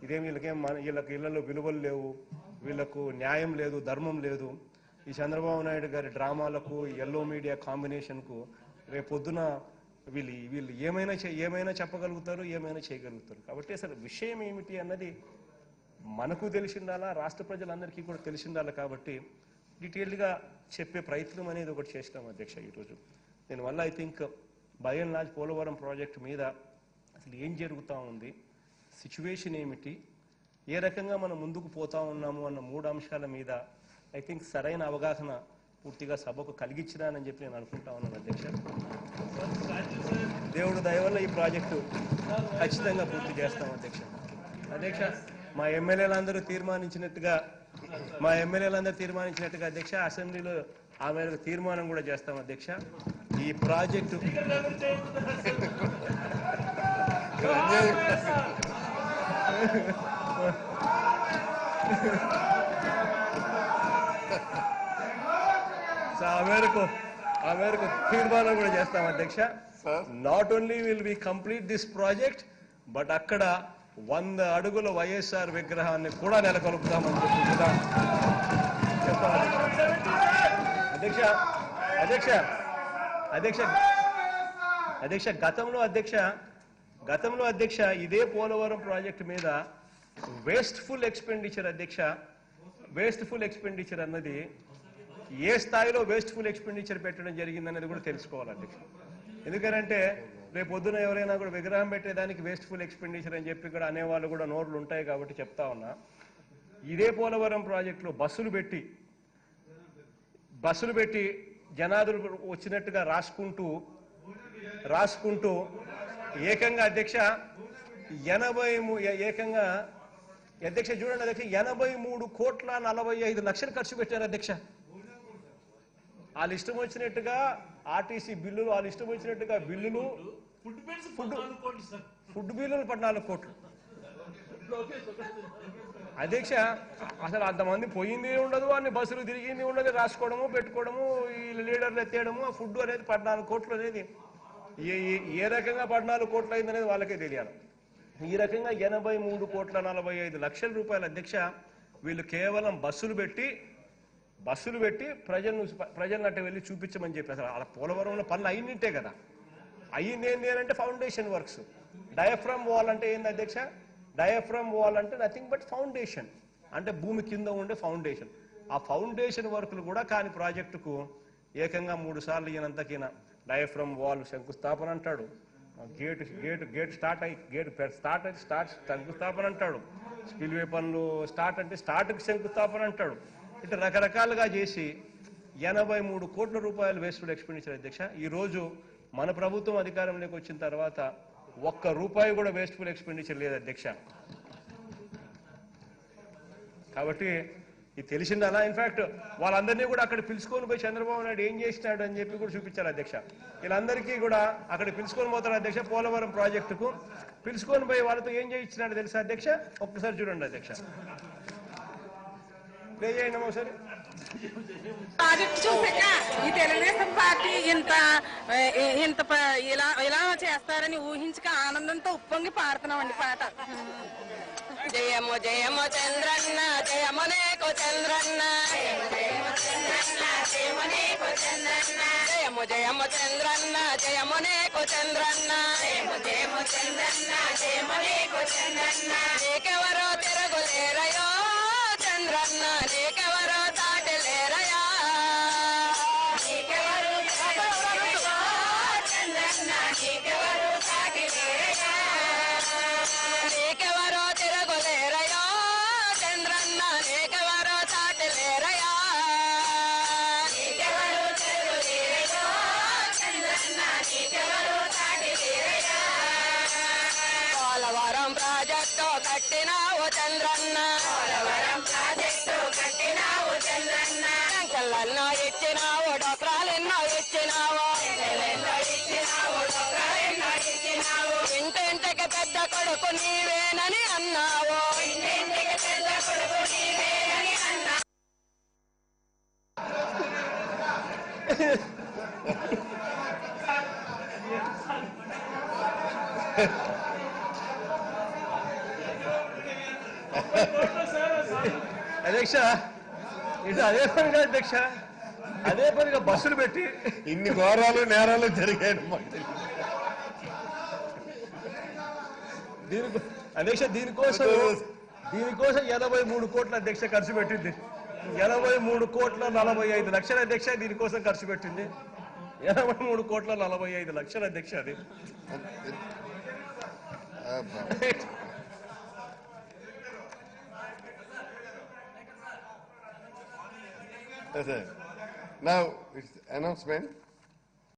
ఇదేం వీళ్ళకి ఇళ్లలో విలువలు లేవు, వీళ్ళకు న్యాయం లేదు, ధర్మం లేదు. ఈ చంద్రబాబు నాయుడు గారి డ్రామాలకు, ఎల్లో మీడియా కాంబినేషన్కు రేపొద్దున వీళ్ళు ఏమైనా చెప్పగలుగుతారు, ఏమైనా చేయగలుగుతారు. కాబట్టి అసలు విషయం ఏమిటి అన్నది మనకు తెలిసిండాలా, రాష్ట్ర ప్రజలందరికీ కూడా తెలిసిండాలా. కాబట్టి డీటెయిల్డ్గా చెప్పే ప్రయత్నం అనేది ఒకటి చేసినాం అధ్యక్ష ఈరోజు. దీనివల్ల I think by and large Polavaram project మీద అసలు ఏం జరుగుతూ ఉంది, సిచ్యువేషన్ ఏమిటి, ఏ రకంగా మనం ముందుకు పోతా ఉన్నాము అన్న 3 అంశాల మీద ఐ థింక్ సరైన అవగాహన పూర్తిగా సభకు కలిగించినానని చెప్పి నేను అనుకుంటా ఉన్నాను అధ్యక్ష. దేవుడు దయ వల్ల ఈ ప్రాజెక్టు ఖచ్చితంగా పూర్తి చేస్తాం అధ్యక్ష. అధ్యక్ష, మా ఎమ్మెల్యేలందరూ తీర్మానించినట్టుగా అధ్యక్ష అసెంబ్లీలో ఆ మేరకు తీర్మానం కూడా చేస్తాం అధ్యక్ష. ఈ ప్రాజెక్టు ఆ మేరకు తీర్మానం కూడా చేస్తాం అధ్యక్ష. Not only will we complete this project, but అక్కడ 100 అడుగుల వైఎస్ఆర్ విగ్రహాన్ని కూడా నెలకొల్పుతామని చెప్పి కూడా చెప్పాలి అధ్యక్ష. గతంలో అధ్యక్ష ఇదే పోలవరం ప్రాజెక్టు మీద వేస్ట్ఫుల్ ఎక్స్పెండిచర్ అన్నది ఏ స్థాయిలో వేస్ట్ఫుల్ ఎక్స్పెండిచర్ పెట్టడం జరిగిందనేది కూడా తెలుసుకోవాలి అధ్యక్ష. ఎందుకంటే రేపు పొద్దున ఎవరైనా కూడా విగ్రహం పెట్టేదానికి వేస్ట్ఫుల్ ఎక్స్పెండిచర్ అని చెప్పి కూడా అనేవాళ్ళు కూడా నోర్లు ఉంటాయి. కాబట్టి చెప్తా ఉన్నా, ఇదే పోలవరం ప్రాజెక్టులో బస్సులు పెట్టి జనాదులు వచ్చినట్టుగా రాసుకుంటూ ఏకంగా అధ్యక్ష చూడండి అధ్యక్ష 83,45,00,000 ఖర్చు పెట్టారు అధ్యక్ష. వాళ్ళు ఇష్టం వచ్చినట్టుగా ఆర్టీసీ బిల్లులు, వాళ్ళు ఇష్టం వచ్చినట్టుగా బిల్లులు, ఫుడ్ బిల్లులు 14 కోట్లు అధ్యక్ష. అసలు అంతమంది పోయింది ఉండదు, అన్ని బస్సులు తిరిగింది ఉండదు, రాసుకోవడము, పెట్టుకోవడము, ఈ లీడర్లు ఎత్తేయడము, ఆ ఫుడ్ అనేది 14 కోట్లు అనేది ఏ రకంగా 14 కోట్లు అయిందనేది వాళ్ళకే తెలియాలి. ఈ రకంగా 83,45,00,000 రూపాయలు అధ్యక్ష వీళ్ళు కేవలం బస్సులు పెట్టి ప్రజలను అట్ట వెళ్ళి చూపించమని చెప్పి. అసలు అలా పోలవరంలో పనులు అయ్యింటే కదా, అయ్యింది ఏంటి అని అంటే ఫౌండేషన్ వర్క్స్. డయాఫ్రమ్ వాల్ అంటే ఏంది అధ్యక్ష? డయాఫ్రమ్ వాల్ అంటే నథింగ్ బట్ ఫౌండేషన్, అంటే భూమి కింద ఉండే ఫౌండేషన్. ఆ ఫౌండేషన్ వర్కులు కూడా కాని ప్రాజెక్టుకు ఏకంగా 3 సార్లు ఈయనంతకీన డయాఫ్రమ్ వాల్ శంకుస్థాపన అంటాడు, గేట్ స్టార్ట్ శంకుస్థాపన అంటాడు, స్పిల్వే పనులు స్టార్ట్కి శంకుస్థాపన అంటాడు. ఇట్లా రకరకాలుగా చేసి 83 కోట్ల రూపాయలు వేస్టెడ్ ఎక్స్పెండిచర్ అధ్యక్ష. ఈరోజు మన ప్రభుత్వం అధికారంలోకి వచ్చిన తర్వాత ₹1 కూడా వేస్ట్ఫుల్ ఎక్స్పెండిచర్ లేదు అధ్యక్ష. కాబట్టి ఇది తెలిసిందలా. ఇన్ఫాక్ట్ వాళ్ళందరినీ కూడా అక్కడ పిలుచుకొని పోయి చంద్రబాబు నాయుడు ఏం చేసినాడు అని చెప్పి కూడా చూపించారు అధ్యక్ష. వీళ్ళందరికీ కూడా అక్కడ పిలుచుకొని పోతారు అధ్యక్ష. పోలవరం ప్రాజెక్టుకు పిలుచుకొని పోయి వాళ్ళతో ఏం చేయించినాడు తెలుసా అధ్యక్ష? ఒక్కసారి చూడండి అధ్యక్ష, ప్లే చేయండి ఒకసారి. ప్రాజెక్ట్ చూసాక ఈ తెలుగుదేశం పార్టీ ఇలా చేస్తారని ఊహించక ఆనందంతో ఉప్పొంగి పాడుతున్నామండి పాట. జయము జయము చంద్రన్న, జయము నీకు చంద్రన్న, జయము జయము చంద్రన్న, జయము నీకు చంద్రన్న, జయము జయము చంద్రన్న, జయము నీకు చంద్రన్న, జయము జయము చంద్రన్న, జయము నీకు చంద్రన్న. నీకెవరో తిరుగులేరయో చంద్రన్న, నీకెవరో దాటలేరయా, నీకెవరు చంద్రన్న, నీకెవరు దాటలేరయా, నీకెవరో తిరుగులేరయో చంద్రన్న, నీకెవరో దాటలేరయా, నీకెవరు తిరుగులేరయో చంద్రన్న, నీకెవరు దాటలేరయా. పోలవరం ప్రాజెక్టు కట్టినావు చంద్రన్న, పోలవరం ప్రాజెక్టు కట్టినావు చంద్రన్న, సంకలెన్నో ఇచ్చినావు, డోక్రాలెన్నో ఇచ్చినావు, ఇంటింటికి పెద్ద కొడుకు నీవేనని అన్నావు, ఇంటింటికి పెద్ద కొడుకు నీవేనని అన్నావు. అధ్యక్ష ఇటు అదే పనిగా అధ్యక్ష అదే పనిగా బస్సులు పెట్టి ఇన్ని ఘోరాలు నేరాలు జరిగాయి మాకు తెలియదు. అధ్యక్ష దీనికోసం 83 కోట్ల అధ్యక్ష ఖర్చు పెట్టింది. 83,45,00,000 అధ్యక్ష దీనికోసం ఖర్చు పెట్టింది. 83,45,00,000 అధ్యక్ష అది. Now it's announcement.